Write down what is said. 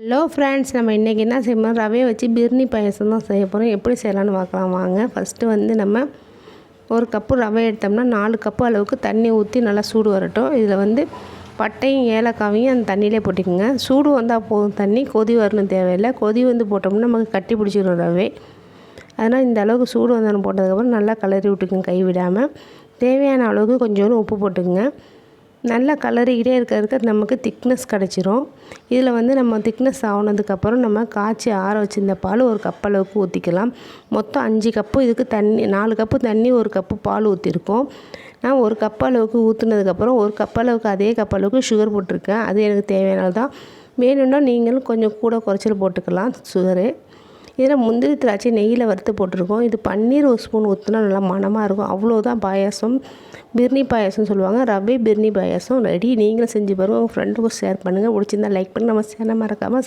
Hello friends, நம்ம இன்றைக்கி என்ன செய்யணும், ரவையை வச்சு பிர்னி பாயாசம் தான் செய்ய போகிறோம். எப்படி செய்யலான்னு பார்க்கலாம் வாங்க. ஃபஸ்ட்டு வந்து நம்ம ஒரு கப்பு ரவை எடுத்தோம்னா 4 கப்பு அளவுக்கு தண்ணி ஊற்றி நல்லா சூடு வரட்டும். இதில் வந்து பட்டையும் ஏலக்காவையும் அந்த தண்ணியிலே போட்டுக்கோங்க. சூடு வந்தால் போதும், தண்ணி கொதி வரணும் தேவையில்லை. கொதி வந்து போட்டோம்னா நமக்கு கட்டி பிடிச்சிடும் ரவை. அதனால் இந்த அளவுக்கு சூடு வந்தோன்னு போட்டதுக்கப்புறம் நல்லா கிளறி விட்டுக்குங்க கை விடாமல். தேவையான அளவுக்கு கொஞ்சோண்டு உப்பு போட்டுக்குங்க. நல்லா கலரிக்கிட்டே இருக்க நமக்கு திக்னஸ் கிடச்சிரும். இதில் வந்து நம்ம திக்னஸ் ஆனதுக்கப்புறம் நம்ம காய்ச்சி ஆற வச்சுருந்த பால் ஒரு கப் அளவுக்கு ஊற்றிக்கலாம். மொத்தம் 5 கப்பு இதுக்கு தண்ணி, 4 கப்பு தண்ணி, 1 கப்பு பால் ஊற்றிருக்கோம். நான் 1 கப் அளவுக்கு ஊற்றுனதுக்கப்புறம் 1 கப் அளவுக்கு அதே கப் அளவுக்கு சுகர் போட்டிருக்கேன். அது எனக்கு தேவையானது தான். வேணும்னா நீங்களும் கொஞ்சம் கூட குறைச்சல் போட்டுக்கலாம் சுகரு. இதில் முந்திரி திராட்சை நெய்யில் வறுத்து போட்டிருக்கோம். இது பன்னீர் 1 ஸ்பூன் ஊற்றினா நல்லா மணமாக இருக்கும். அவ்வளோதான் பாயாசம். பிர்னி பாயாசம் சொல்லுவாங்க. ரவை பிர்னி பாயாசம் ரெடி. நீங்களும் செஞ்சு பாருங்கள். உங்கள் ஃப்ரெண்டுக்கும் ஷேர் பண்ணுங்கள். பிடிச்சிருந்தா லைக் பண்ணுங்கள். நம்ம சேனல் மறக்காமல்